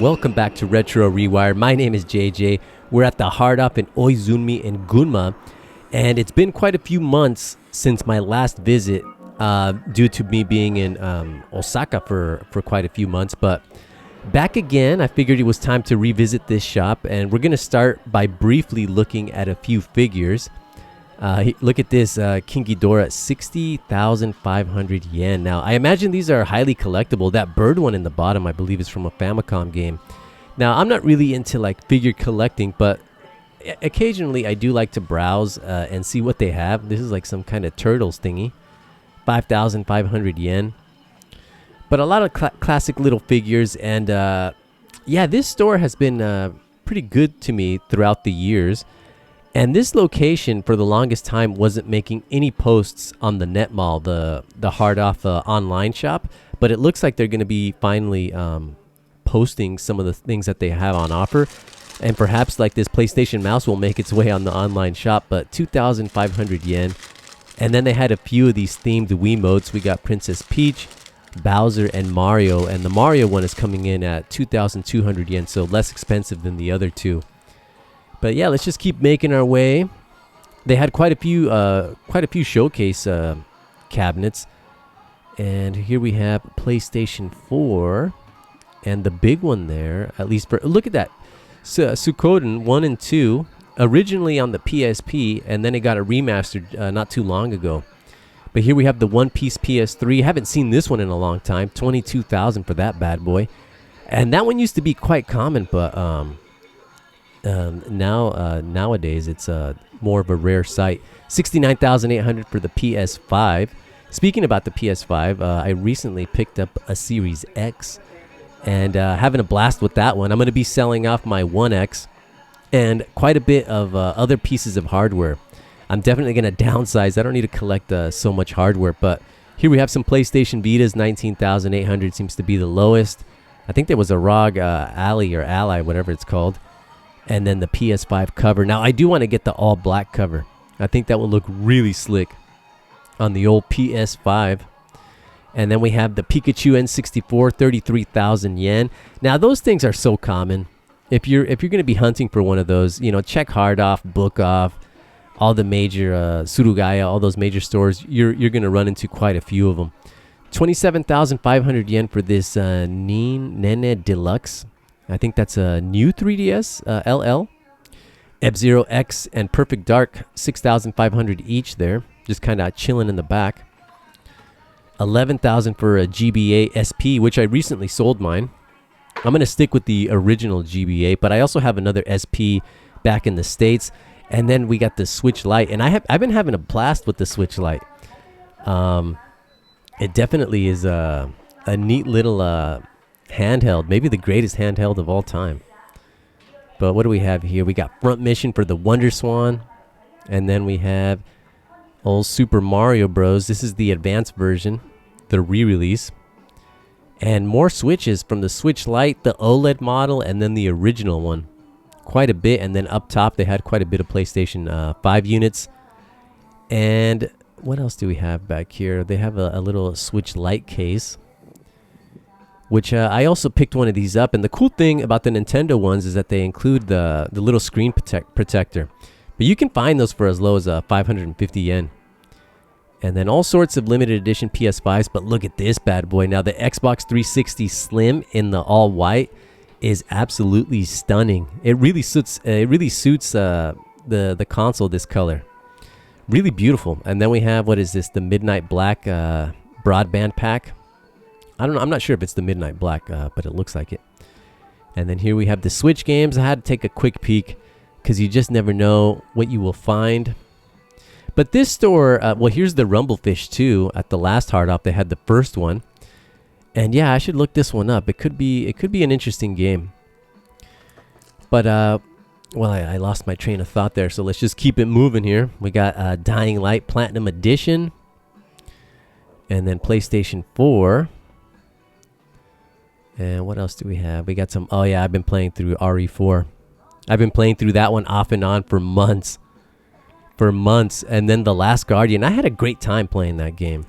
Welcome back to Retro Rewire. My name is JJ. We're at the Hard Up in Oizumi in Gunma, and it's been quite a few months since my last visit due to me being in Osaka for quite a few months. But back again, I figured it was time to revisit this shop, and we're going to start by briefly looking at a few figures. Look at this King Ghidorah, 60,500 yen. Now, I imagine these are highly collectible. That bird one in the bottom, I believe, is from a Famicom game. Now, I'm not really into like figure collecting, but occasionally I do like to browse and see what they have. This is like some kind of turtles thingy, 5,500 yen. But a lot of classic little figures, and yeah, this store has been pretty good to me throughout the years. And this location, for the longest time, wasn't making any posts on the net mall, the hard off online shop. But it looks like they're going to be finally posting some of the things that they have on offer. And perhaps like this PlayStation mouse will make its way on the online shop. But 2,500 yen. And then they had a few of these themed Wiimotes. We got Princess Peach, Bowser, and Mario. And the Mario one is coming in at 2,200 yen, so less expensive than the other two. But yeah, let's just keep making our way. They had quite a few showcase cabinets, and here we have PlayStation 4, and the big one there. At least for look at that, Suikoden 1 and 2, originally on the PSP, and then it got a remastered not too long ago. But here we have the One Piece PS3. Haven't seen this one in a long time. 22,000 for that bad boy, and that one used to be quite common, but nowadays it's more of a rare sight. 69,800 for the PS5. Speaking about the PS5, I recently picked up a Series X and having a blast with that one. I'm going to be selling off my 1X and quite a bit of other pieces of hardware. I'm definitely going to downsize. I don't need to collect so much hardware, but here we have some PlayStation Vitas. 19,800 seems to be the lowest. I think there was a ROG Ally, whatever it's called. And then the PS5 cover. Now, I do want to get the all-black cover. I think that will look really slick on the old PS5. And then we have the Pikachu N64, 33,000 yen. Now, those things are so common. If you're going to be hunting for one of those, check Hard Off, Book Off, all the major Surugaya, all those major stores. You're going to run into quite a few of them. 27,500 yen for this Nene Deluxe. I think that's a new 3DS LL. F-Zero X and Perfect Dark, 6,500 each there. Just kind of chilling in the back. 11,000 for a GBA SP, which I recently sold mine. I'm going to stick with the original GBA, but I also have another SP back in the States. And then we got the Switch Lite, and I've been having a blast with the Switch Lite. It definitely is a neat little handheld, maybe the greatest handheld of all time. But what do we have here? We got Front Mission for the Wonder Swan, and then we have old Super Mario Bros. This is the advanced version, the re-release, and more Switches from the Switch Lite, the OLED model, and then the original one. Quite a bit, and then up top they had quite a bit of PlayStation 5 units. And what else do we have back here? They have a little Switch Lite case, which I also picked one of these up. And the cool thing about the Nintendo ones is that they include the little screen protector. But you can find those for as low as 550 yen. And then all sorts of limited edition PS5s. But look at this bad boy. Now the Xbox 360 Slim in the all white is absolutely stunning. It really suits the console, this color. Really beautiful. And then we have, what is this? The Midnight Black broadband pack. I don't know. I'm not sure if it's the Midnight Black, but it looks like it. And then here we have the Switch games. I had to take a quick peek because you just never know what you will find. But this store, well, here's the Rumblefish 2. At the last Hard Off, they had the first one. And yeah, I should look this one up. It could be an interesting game. But well, I lost my train of thought there, so let's just keep it moving here. We got Dying Light Platinum Edition, and then PlayStation 4. And what else do we have? We got some. Oh yeah, I've been playing through RE4. I've been playing through that one off and on for months. And then The Last Guardian. I had a great time playing that game.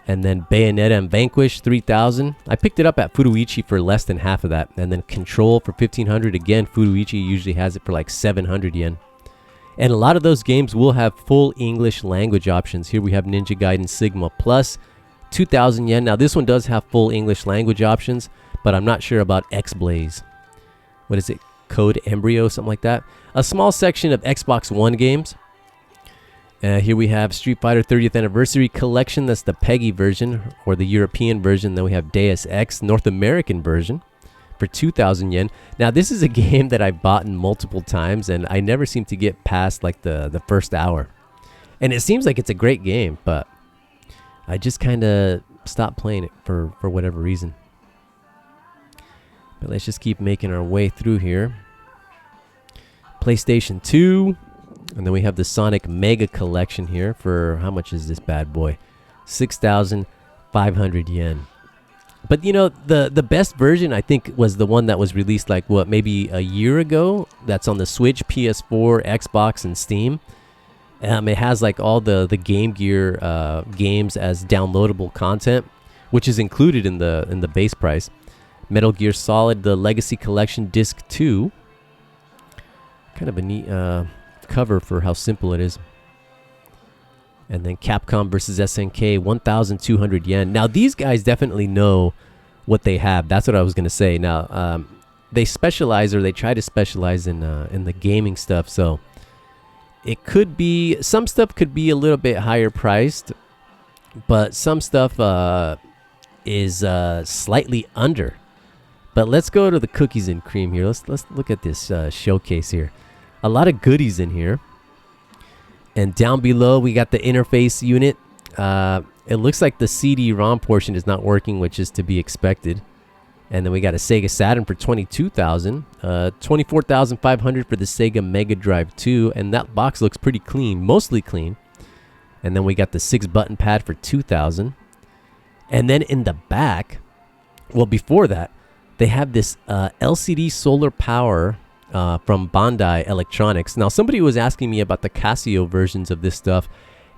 And then Bayonetta and Vanquish, 3,000. I picked it up at Furuichi for less than half of that. And then Control for 1,500. Again, Furuichi usually has it for like 700 yen. And a lot of those games will have full English language options. Here we have Ninja Gaiden Sigma Plus, 2,000 yen. Now this one does have full English language options, but I'm not sure about X-Blaze. What is it? Code Embryo, something like that. A small section of Xbox One games. Here we have Street Fighter 30th Anniversary Collection. That's the PEGI version, or the European version. Then we have Deus Ex North American version for 2,000 yen. Now, this is a game that I've bought multiple times, and I never seem to get past like the first hour. And it seems like it's a great game, but I just kind of stopped playing it for whatever reason. But let's just keep making our way through here. PlayStation 2. And then we have the Sonic Mega Collection here for, how much is this bad boy? 6,500 yen. But you know, the best version I think was the one that was released like, what, maybe a year ago? That's on the Switch, PS4, Xbox, and Steam. It has like all the Game Gear games as downloadable content, which is included in the base price. Metal Gear Solid, the Legacy Collection Disc 2. Kind of a neat cover for how simple it is. And then Capcom versus SNK, 1,200 yen. Now these guys definitely know what they have. That's what I was gonna say. Now they specialize, or they try to specialize in the gaming stuff. So it could be, some stuff could be a little bit higher priced, but some stuff is slightly under. But let's go to the cookies and cream here. Let's look at this showcase here. A lot of goodies in here. And down below, we got the interface unit. It looks like the CD-ROM portion is not working, which is to be expected. And then we got a Sega Saturn for 22,000. 24,500 for the Sega Mega Drive 2. And that box looks pretty clean, mostly clean. And then we got the 6-button pad for 2,000. And then in the back, well, before that, they have this LCD solar power from Bandai Electronics. Now, somebody was asking me about the Casio versions of this stuff,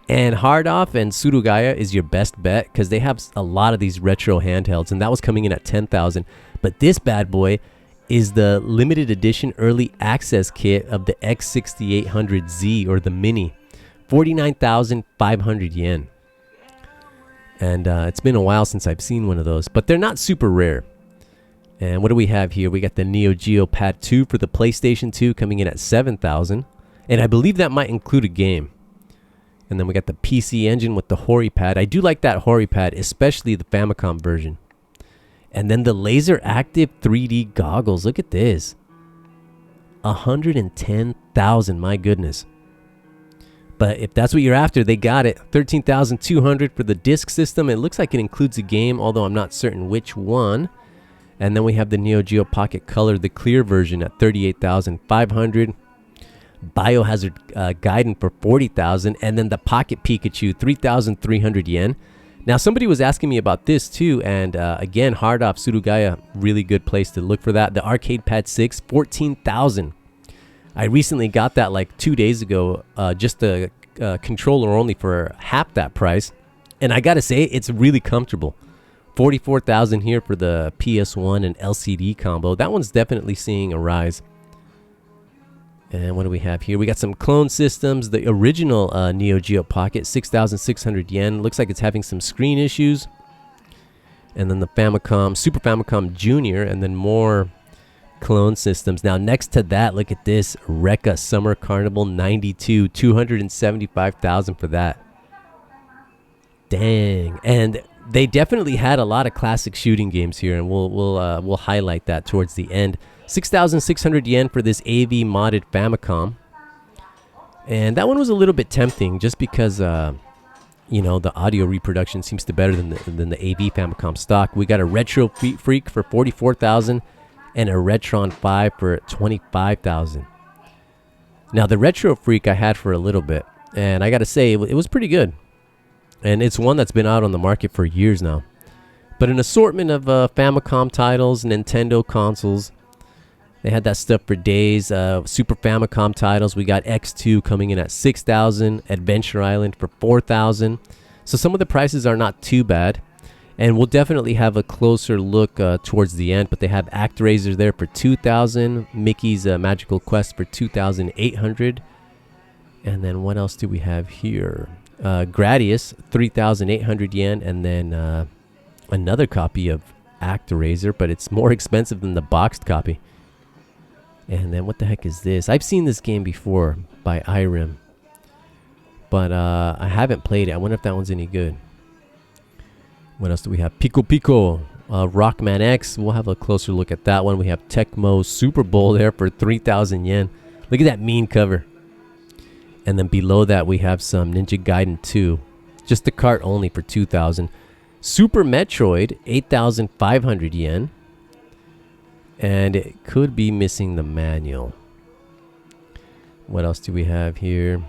and Hard Off and Surugaya is your best bet because they have a lot of these retro handhelds, and that was coming in at 10,000. But this bad boy is the limited edition early access kit of the X68000 Z, or the Mini, 49,500 yen. And it's been a while since I've seen one of those, but they're not super rare. And what do we have here? We got the Neo Geo Pad 2 for the PlayStation 2 coming in at 7,000. And I believe that might include a game. And then we got the PC Engine with the Hori Pad. I do like that Hori Pad, especially the Famicom version. And then the Laser Active 3D goggles. Look at this. 110,000, my goodness. But if that's what you're after, they got it. 13,200 for the disc system. It looks like it includes a game, although I'm not certain which one. And then we have the Neo Geo Pocket Color, the clear version, at 38,500. Biohazard Gaiden for 40,000. And then the Pocket Pikachu, 3,300 yen. Now, somebody was asking me about this too. And again, Hard Off Surugaya, really good place to look for that. The Arcade Pad 6, 14,000. I recently got that like 2 days ago, just the controller only for half that price. And I got to say, it's really comfortable. 44,000 here for the PS1 and LCD combo. That one's definitely seeing a rise. And what do we have here? We got some clone systems. The original Neo Geo Pocket, 6,600 yen. Looks like it's having some screen issues. And then the Famicom, Super Famicom Junior, and then more clone systems. Now, next to that, look at this. Rekka Summer Carnival 92, 275,000 for that. Dang. And they definitely had a lot of classic shooting games here, and we'll highlight that towards the end. 6,600 yen for this AV modded Famicom. And that one was a little bit tempting just because, you know, the audio reproduction seems to be better than the AV Famicom stock. We got a Retro Freak for 44,000 and a Retron 5 for 25,000. Now, the Retro Freak I had for a little bit, and I got to say, it was pretty good. And it's one that's been out on the market for years now. But an assortment of Famicom titles, Nintendo consoles. They had that stuff for days. Super Famicom titles. We got X2 coming in at 6,000. Adventure Island for 4,000. So some of the prices are not too bad. And we'll definitely have a closer look towards the end. But they have ActRaiser there for 2,000. Mickey's Magical Quest for 2,800. And then what else do we have here? Gradius, 3,800 yen. And then another copy of ActRaiser, but it's more expensive than the boxed copy. And then what the heck is this? I've seen this game before by Irem, but I haven't played it. I wonder if that one's any good. What else do we have? Pico Pico, Rockman X. We'll have a closer look at that one. We have Tecmo Super Bowl there for 3,000 yen. Look at that mean cover. And then below that we have some Ninja Gaiden 2. Just the cart only for 2,000. Super Metroid, 8,500 yen. And it could be missing the manual. What else do we have here?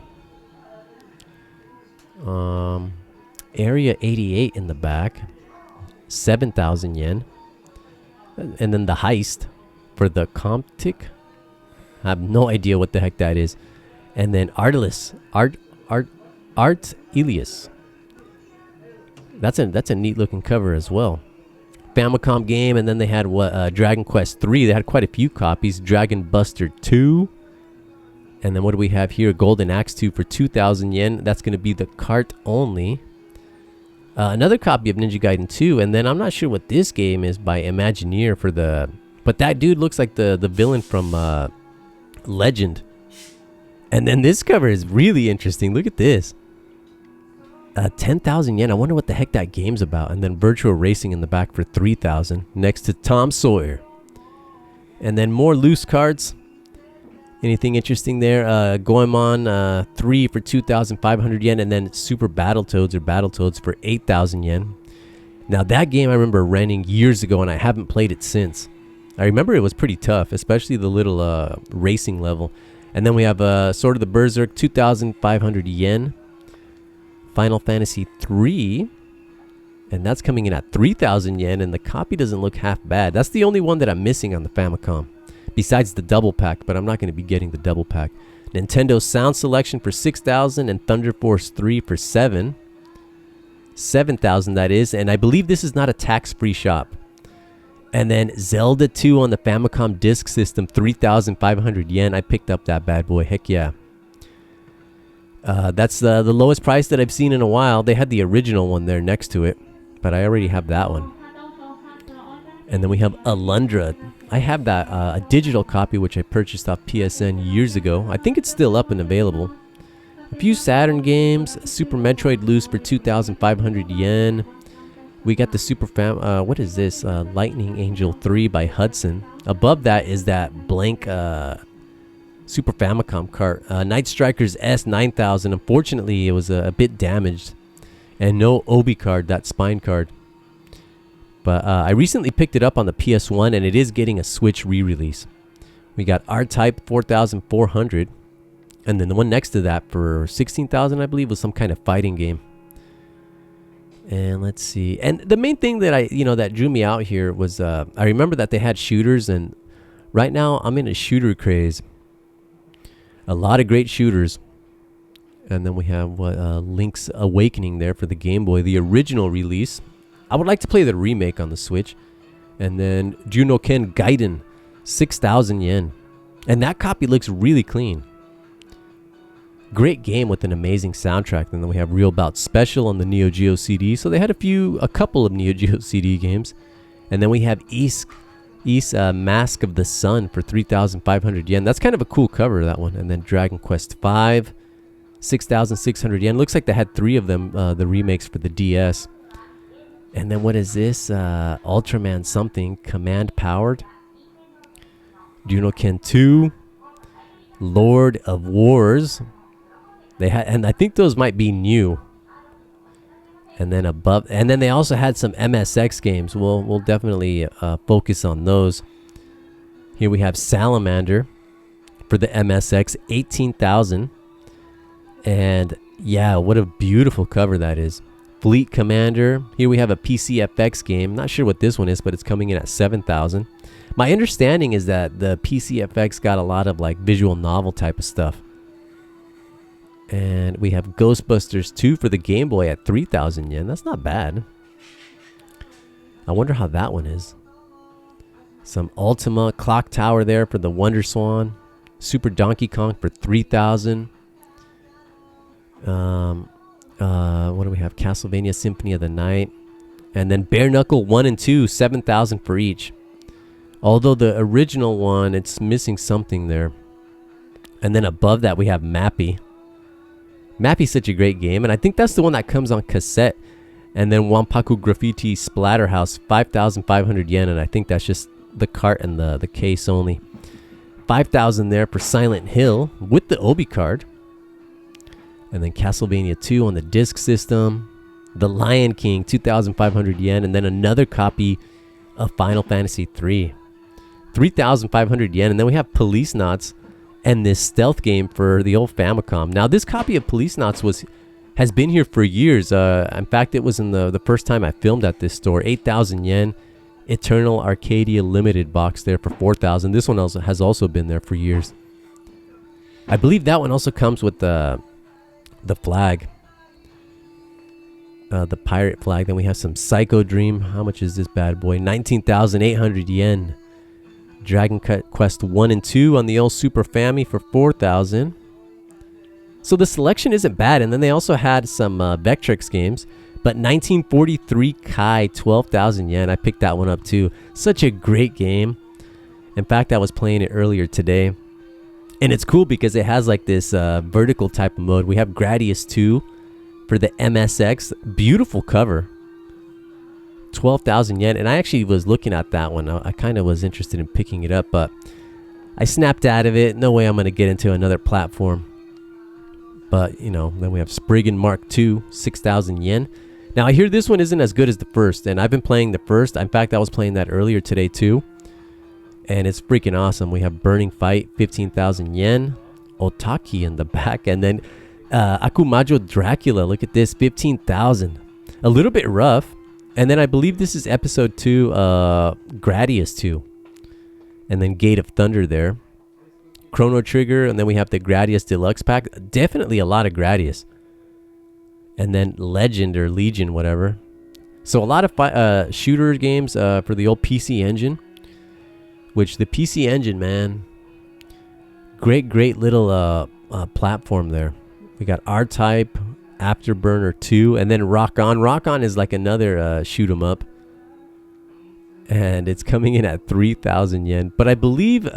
Area 88 in the back, 7,000 yen. And then the heist for the Comptic. I have no idea what the heck that is. And then Art Elias. That's a neat looking cover as well. Famicom game, and then they had what Dragon Quest 3. They had quite a few copies. Dragon Buster 2. And then what do we have here? Golden Axe 2 for 2,000 yen. That's going to be the cart only. Another copy of Ninja Gaiden 2. And then I'm not sure what this game is by Imagineer for the... But that dude looks like the villain from Legend. And then this cover is really interesting. Look at this. 10,000 yen. I wonder what the heck that game's about. And then Virtual Racing in the back for 3,000. Next to Tom Sawyer. And then more loose cards. Anything interesting there? Goemon 3 for 2,500 yen. And then Super Battletoads or Battletoads for 8,000 yen. Now that game I remember renting years ago, and I haven't played it since. I remember it was pretty tough, especially the little racing level. And then we have Sword of the Berserk, 2,500 yen. Final Fantasy 3. And that's coming in at 3,000 yen. And the copy doesn't look half bad. That's the only one that I'm missing on the Famicom. Besides the double pack, but I'm not going to be getting the double pack. Nintendo Sound Selection for 6,000 and Thunder Force 3 for 7,000 that is. And I believe this is not a tax-free shop. And then Zelda 2 on the Famicom Disk System, 3,500 yen. I picked up that bad boy. Heck yeah. That's the lowest price that I've seen in a while. They had the original one there next to it, but I already have that one. And then we have Alundra. I have that a digital copy which I purchased off PSN years ago. I think it's still up and available. A few Saturn games. Super Metroid Loose for 2,500 yen. We got the what is this? Lightning Angel 3 by Hudson. Above that is that blank Super Famicom cart. Night Strikers S 9,000. Unfortunately, it was a bit damaged. And no Obi card, that spine card. But I recently picked it up on the PS1, and it is getting a Switch re-release. We got R-Type 4,400. And then the one next to that for 16,000, I believe, was some kind of fighting game. And let's see. And the main thing that that drew me out here was I remember that they had shooters, and right now I'm in a shooter craze. A lot of great shooters. And then we have Link's Awakening there for the Game Boy, the original release. I would like to play the remake on the Switch. And then Junoken Gaiden, 6,000 yen. And that copy looks really clean. Great game with an amazing soundtrack. And then we have Real Bout Special on the Neo Geo CD. So they had a couple of Neo Geo CD games. And then we have Ys Mask of the Sun for 3,500 yen. That's kind of a cool cover, that one. And then Dragon Quest 5, 6,600 yen. Looks like they had 3 of them, the remakes for the DS. And then what is this? Ultraman something. Command Powered. Junoken 2. Lord of Wars. They had, and I think those might be new. And then above, and then they also had some MSX games. We'll definitely focus on those. Here we have Salamander for the MSX, 18,000. And yeah, what a beautiful cover that is. Fleet Commander. Here we have a PCFX game. Not sure what this one is, but it's coming in at 7,000. My understanding is that the PCFX got a lot of like visual novel type of stuff. And we have Ghostbusters 2 for the Game Boy at 3,000 yen. That's not bad. I wonder how that one is. Some Ultima Clock Tower there for the Wonder Swan. Super Donkey Kong for 3,000. What do we have? Castlevania Symphony of the Night. And then Bare Knuckle 1 and 2, 7,000 for each. Although the original one, it's missing something there. And then above that, we have Mappy. Mappy's such a great game, and I think that's the one that comes on cassette. And then Wampaku Graffiti Splatterhouse, 5,500 yen, and I think that's just the cart and the case only. 5,000 there for Silent Hill with the Obi card. And then Castlevania 2 on the disc system. The Lion King, 2,500 yen, and then another copy of Final Fantasy 3. 3,500 yen, and then we have Police Knots and this stealth game for the old Famicom. Now, this copy of Police Knots has been here for years. In fact, it was in the first time I filmed at this store. 8,000 yen. Eternal Arcadia Limited box there for 4,000. This one also has also been there for years. I believe that one also comes with the flag. The pirate flag. Then we have some Psycho Dream. How much is this bad boy? 19,800 yen. Dragon Quest 1 and 2 on the old Super Family for 4,000. So the selection isn't bad. And then they also had some Vectrex games. But 1943 Kai, 12,000 yen. I picked that one up too. Such a great game. In fact, I was playing it earlier today. And it's cool because it has like this vertical type of mode. We have Gradius 2 for the MSX. Beautiful cover. 12,000 yen. And I actually was looking at that one. I kind of was interested in picking it up, but I snapped out of it. No way I'm going to get into another platform. But, you know, then we have Spriggan Mark II, 6,000 yen. Now, I hear this one isn't as good as the first, and I've been playing the first. In fact, I was playing that earlier today, too. And it's freaking awesome. We have Burning Fight, 15,000 yen. Otaki in the back. And then Akumajo Dracula, look at this, 15,000. A little bit rough. And then I believe this is episode 2, Gradius 2. And then Gate of Thunder there. Chrono Trigger, and then we have the Gradius Deluxe Pack. Definitely a lot of Gradius. And then Legend or Legion, whatever. So a lot of shooter games for the old PC Engine. Which the PC Engine, man. Great little platform there. We got R-Type, Afterburner 2, and then Rock On. Rock On is like another shoot 'em up. And it's coming in at 3,000 yen. But I believe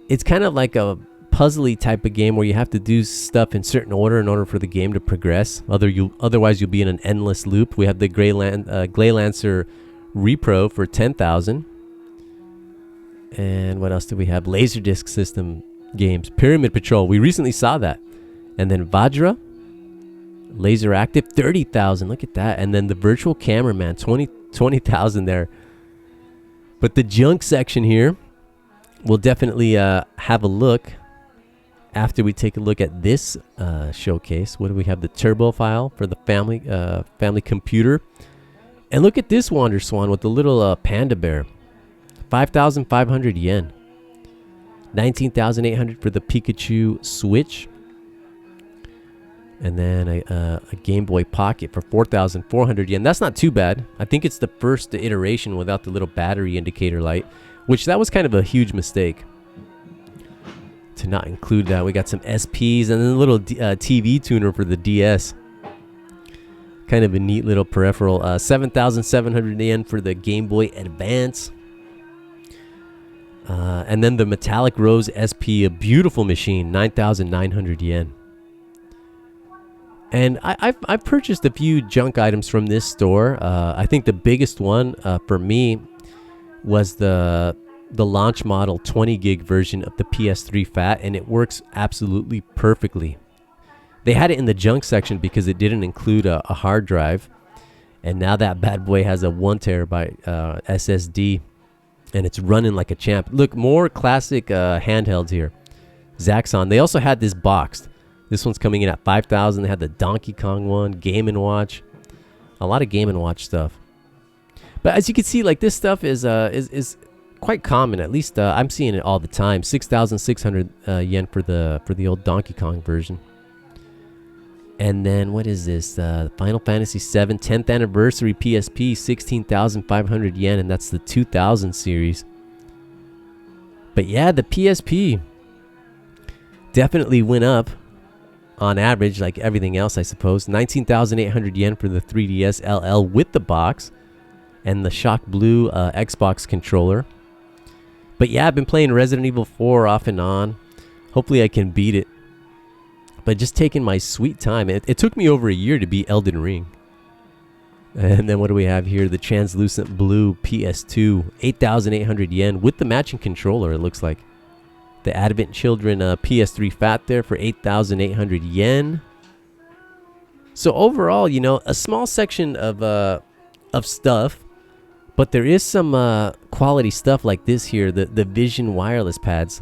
it's kind of like a puzzly type of game where you have to do stuff in certain order in order for the game to progress. Otherwise, you'll be in an endless loop. We have the Gleylancer Repro for 10,000. And what else do we have? Laserdisc system games. Pyramid Patrol. We recently saw that. And then Vajra. Laser Active. 30,000. Look at that. And then the Virtual Cameraman. 20,000 there. But the junk section here. We'll definitely have a look after we take a look at this showcase. What do we have? The Turbo File for the family computer. And look at this Wander Swan with the little panda bear. 5,500 yen. 19,800 for the Pikachu Switch. And then a Game Boy Pocket for 4,400 yen. That's not too bad. I think it's the first iteration without the little battery indicator light. Which that was kind of a huge mistake to not include that. We got some SPs and then a little TV tuner for the DS. Kind of a neat little peripheral. 7,700 yen for the Game Boy Advance. And then the Metallic Rose SP, a beautiful machine, 9,900 yen. And I've purchased a few junk items from this store. I think the biggest one for me was the launch model 20 gig version of the PS3 FAT, and it works absolutely perfectly. They had it in the junk section because it didn't include a hard drive, and now that bad boy has a 1 terabyte SSD, and it's running like a champ. Look, more classic handhelds here. Zaxxon. They also had this boxed. This one's coming in at 5,000. They had the Donkey Kong one, Game & Watch, a lot of Game & Watch stuff. But as you can see, like this stuff is quite common. At least I'm seeing it all the time. 6,600 yen for the old Donkey Kong version. And then what is this? Final Fantasy VII 10th anniversary PSP, 16,500 yen, and that's the 2000 series. But yeah, the PSP definitely went up on average, like everything else, I suppose. 19,800 yen for the 3DS LL with the box and the Shock Blue Xbox controller. But yeah, I've been playing Resident Evil 4 off and on. Hopefully I can beat it. But just taking my sweet time. It took me over a year to beat Elden Ring. And then what do we have here? The translucent blue PS2, 8,800 yen with the matching controller, it looks like. The Advent Children PS3 Fat there for 8,800 yen. So overall, you know, a small section of stuff. But there is some quality stuff like this here. The Vision wireless pads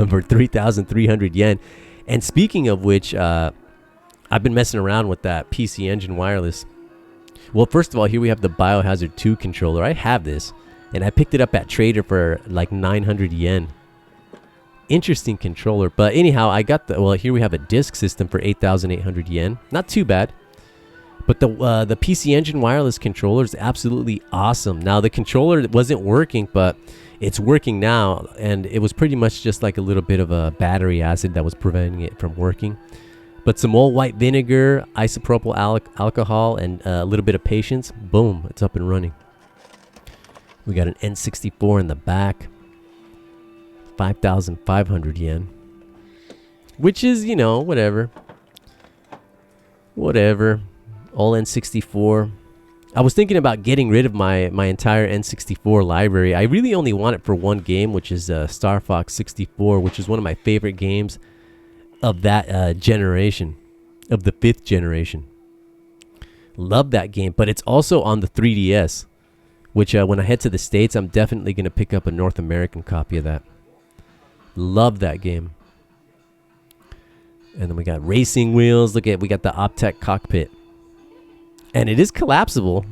for 3,300 yen. And speaking of which, I've been messing around with that PC Engine wireless. Well, first of all, here we have the Biohazard 2 controller. I have this, and I picked it up at Trader for like 900 yen. Interesting controller. But anyhow, I got the, well, here we have a disc system for 8,800 yen. Not too bad. But the PC Engine wireless controller is absolutely awesome. Now, the controller wasn't working, but it's working now, and it was pretty much just like a little bit of a battery acid that was preventing it from working. But some old white vinegar, isopropyl alcohol, and a little bit of patience. Boom, it's up and running. We got an N64 in the back. 5,500 yen. Which is, you know, whatever. Whatever. All N64. I was thinking about getting rid of my entire N64 library. I really only want it for one game, which is Star Fox 64, which is one of my favorite games of that generation, of the 5th generation. Love that game, but it's also on the 3DS, which when I head to the States, I'm definitely going to pick up a North American copy of that. Love that game. And then we got racing wheels. Look at, we got the Optec cockpit. And it is collapsible.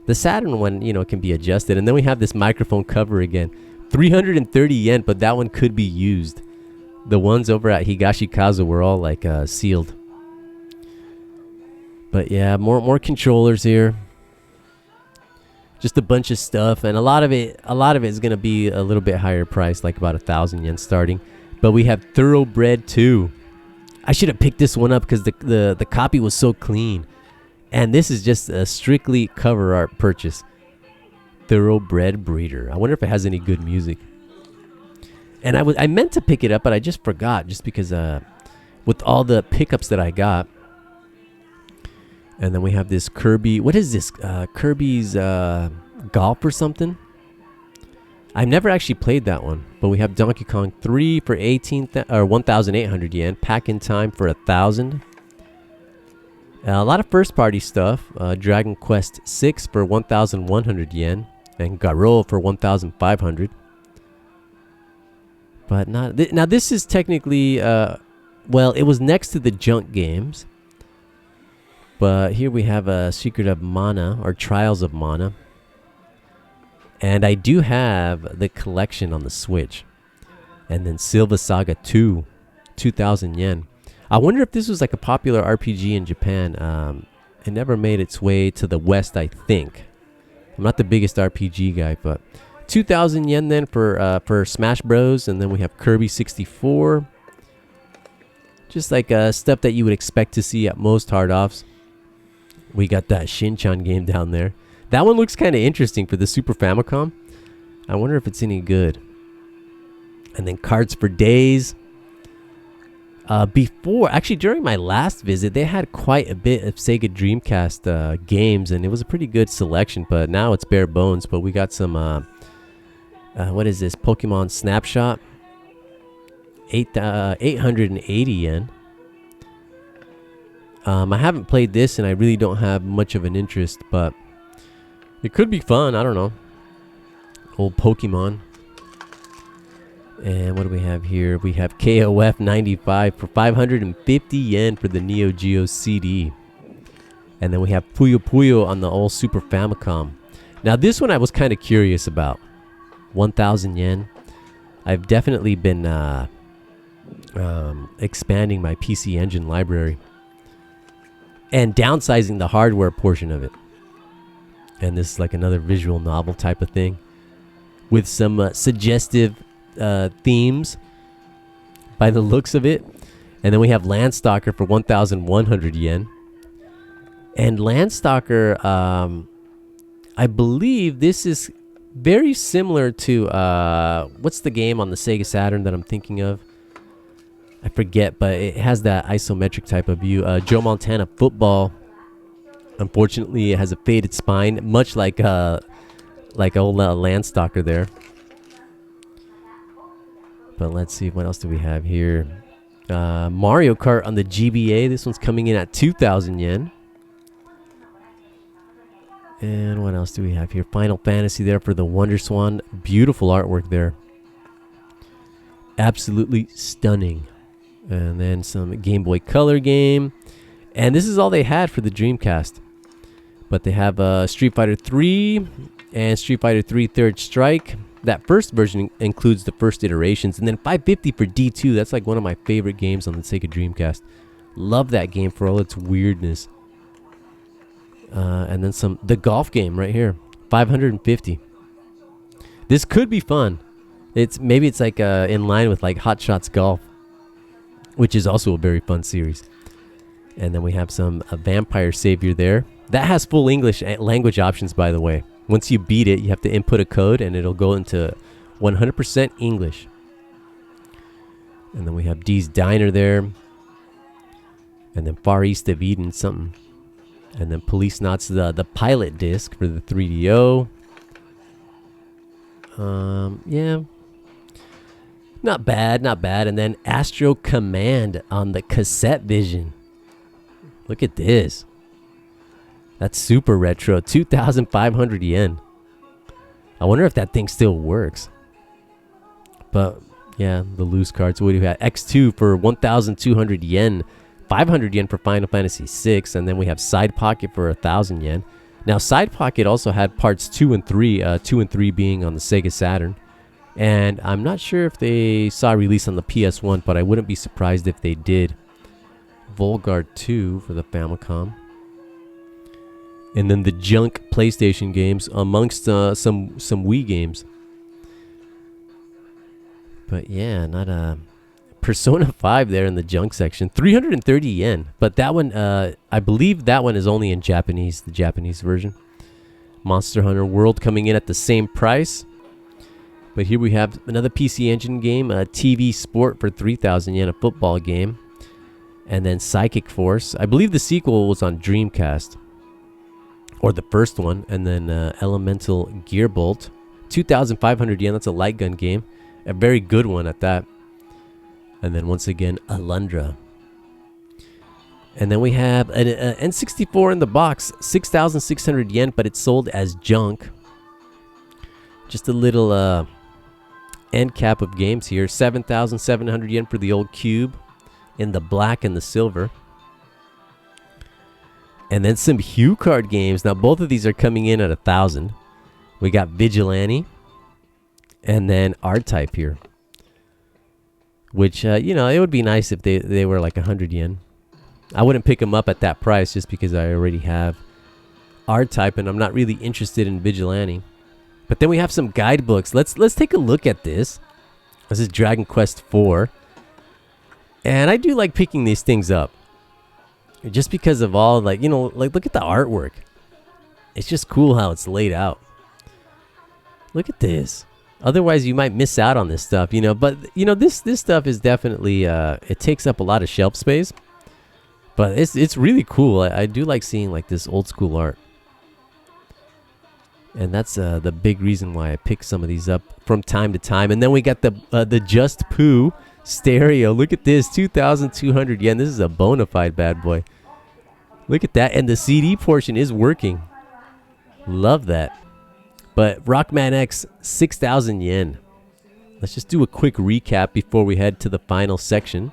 The Saturn one, you know, can be adjusted. And then we have this microphone cover again. 330 yen, but that one could be used. The ones over at Higashikazu were all like sealed. But yeah, more controllers here. Just a bunch of stuff, and a lot of it is gonna be a little bit higher price, like about 1,000 yen starting. But we have Thoroughbred 2. I should have picked this one up because the copy was so clean. And this is just a strictly cover art purchase. Thoroughbred Breeder. I wonder if it has any good music. And I meant to pick it up, but I just forgot, just because with all the pickups that I got. And then we have this Kirby. What is this? Kirby's Golf or something? I've never actually played that one. But we have Donkey Kong 3 for 1,800 yen. Pack in Time for 1,000. A lot of first-party stuff. Dragon Quest 6 for 1,100 yen. And Garou for 1,500. But not... now, this is technically... well, it was next to the junk games. But here we have a Secret of Mana, or Trials of Mana. And I do have the collection on the Switch. And then Silva Saga 2, 2,000 yen. I wonder if this was like a popular RPG in Japan. It never made its way to the West, I think. I'm not the biggest RPG guy, but 2,000 yen then for Smash Bros. And then we have Kirby 64. Just like stuff that you would expect to see at most hard-offs. We got that Shin-chan game down there. That one looks kind of interesting for the Super Famicom. I wonder if it's any good. And then Cards for Days. Actually during my last visit, they had quite a bit of Sega Dreamcast games, and it was a pretty good selection, but now it's bare bones. But we got some, what is this? Pokemon Snapshot. 880 yen. I haven't played this, and I really don't have much of an interest, but it could be fun. I don't know. Old Pokemon. And what do we have here? We have KOF 95 for 550 yen for the Neo Geo CD. And then we have Puyo Puyo on the old Super Famicom. Now this one I was kind of curious about. 1,000 yen. I've definitely been expanding my PC Engine library. and downsizing the hardware portion of it. And this is like another visual novel type of thing with some suggestive themes by the looks of it. And then we have Landstalker for 1,100 yen. And Landstalker, I believe this is very similar to what's the game on the Sega Saturn that I'm thinking of? I forget, but it has that isometric type of view. Joe Montana Football. Unfortunately, it has a faded spine, much like old Landstalker there. But let's see, what else do we have here? Mario Kart on the GBA. This one's coming in at 2,000 yen. And what else do we have here? Final Fantasy there for the Wonder Swan. Beautiful artwork there. Absolutely stunning. And then some Game Boy Color game. And this is all they had for the Dreamcast. But they have Street Fighter 3 and Street Fighter 3 Third Strike. That first version includes the first iterations. And then 550 for D2. That's like one of my favorite games on the Sega Dreamcast. Love that game for all its weirdness. And then the golf game right here. 550. This could be fun. Maybe it's like in line with like Hot Shots Golf, which is also a very fun series. And then we have some Vampire Savior there. That has full English language options, by the way. Once you beat it, you have to input a code and it'll go into 100% English. And then we have Dee's Diner there. And then Far East of Eden something. And then Police Knots, the pilot disc for the 3DO. Yeah. Not bad, not bad. And then Astro Command on the cassette vision. Look at this. That's super retro. 2,500 yen. I wonder if that thing still works. But yeah, the loose cards. What do we have? X2 for 1,200 yen. 500 yen for Final Fantasy 6. And then we have Side Pocket for 1,000 yen. Now, Side Pocket also had parts 2 and 3. 2 and 3 being on the Sega Saturn. And I'm not sure if they saw release on the PS1, but I wouldn't be surprised if they did. Volgard 2 for the Famicom. And then the junk PlayStation games amongst some Wii games. But yeah, not a Persona 5 there in the junk section. 330 yen. But that one, I believe that one is only in Japanese, the Japanese version. Monster Hunter World coming in at the same price. But here we have another PC Engine game, a TV Sport for 3,000 yen, a football game. And then Psychic Force. I believe the sequel was on Dreamcast. Or the first one. And then Elemental Gearbolt. 2,500 yen, that's a light gun game. A very good one at that. And then once again, Alundra. And then we have an N64 in the box. 6,600 yen, but it's sold as junk. Just a little end cap of games here. 7,700 yen for the old cube in the black and the silver. And then some Hue card games. Now both of these are coming in at 1,000. We got Vigilante and then R-Type here. Which, you know, it would be nice if they were like 100 yen. I wouldn't pick them up at that price just because I already have R-Type and I'm not really interested in Vigilante. But then we have some guidebooks. Let's take a look at this. This is Dragon Quest IV. And I do like picking these things up. Just because of all, like, you know, like, look at the artwork. It's just cool how it's laid out. Look at this. Otherwise, you might miss out on this stuff, you know. But, you know, this stuff is definitely, it takes up a lot of shelf space. But it's really cool. I do like seeing, like, this old school art. And that's the big reason why I pick some of these up from time to time. And then we got the Just Poo stereo. Look at this, 2,200 yen. This is a bona fide bad boy. Look at that. And the CD portion is working. Love that. But Rockman X, 6,000 yen. Let's just do a quick recap before we head to the final section.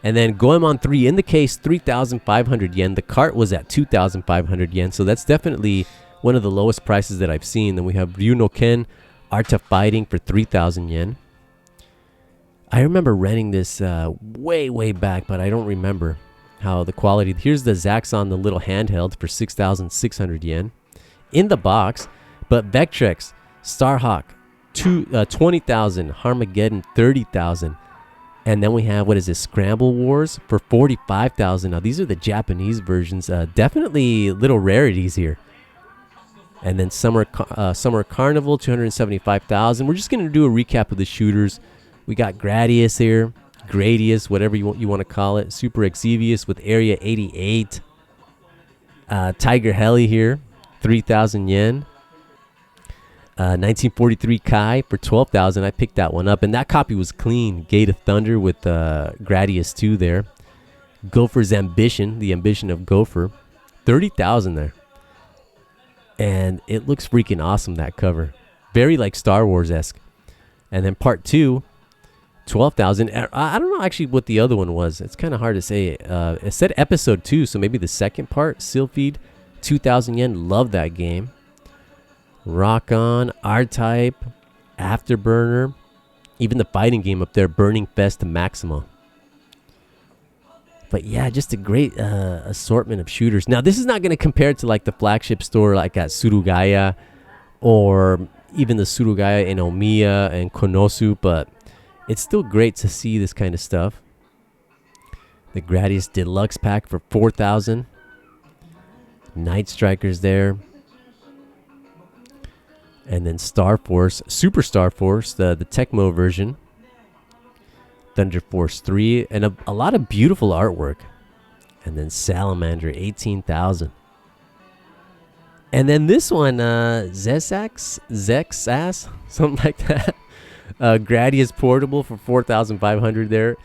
And then Goemon 3 in the case, 3,500 yen. The cart was at 2,500 yen. So that's definitely one of the lowest prices that I've seen. Then we have Ryu no Ken, Art of Fighting for 3,000 yen. I remember renting this way back, but I don't remember how the quality. Here's the Zaxxon, the little handheld for 6,600 yen in the box. But Vectrex, Starhawk, 20,000, Harmageddon, 30,000. And then we have, what is this, Scramble Wars for 45,000. Now, these are the Japanese versions. Definitely little rarities here. And then Summer Carnival, 275,000. We're just going to do a recap of the shooters. We got Gradius here, Gradius, whatever you want to call it. Super Exevious with Area 88. Tiger Heli here, 3,000 yen. 1943 Kai for 12,000. I picked that one up, and that copy was clean. Gate of Thunder with Gradius 2 there. Gopher's Ambition, the ambition of Gopher, 30,000 there. And it looks freaking awesome, that cover. Very like Star Wars-esque. And then part 2, 12,000. I don't know actually what the other one was. It's kind of hard to say. It said episode 2, so maybe the second part. Sylphied, 2,000 yen. Love that game. Rock On, R-Type, Afterburner, even the fighting game up there, Burning Fest to Maxima. But yeah, just a great assortment of shooters. Now, this is not going to compare to like the flagship store like at Surugaya or even the Surugaya in Omiya and Konosu, but it's still great to see this kind of stuff. The Gradius Deluxe Pack for 4,000. Night Strikers there. And then Star Force, Super Star Force, the Tecmo version. Thunder Force 3, and a lot of beautiful artwork. And then Salamander, 18,000. And then this one, Zexass, something like that. Gradius Portable for 4,500 there.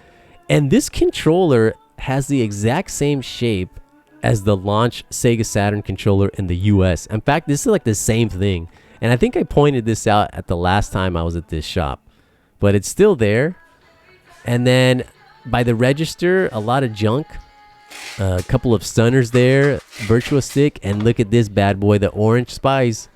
And this controller has the exact same shape as the launch Sega Saturn controller in the US. In fact, this is like the same thing. And I think I pointed this out at the last time I was at this shop. But it's still there. And then by the register, a lot of junk. A couple of stunners there. Virtua Stick. And look at this bad boy, the Orange Spice.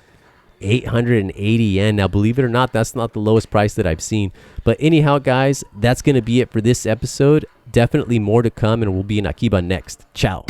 880 yen. Now, believe it or not, that's not the lowest price that I've seen. But anyhow, guys, that's going to be it for this episode. Definitely more to come, and we'll be in Akiba next. Ciao.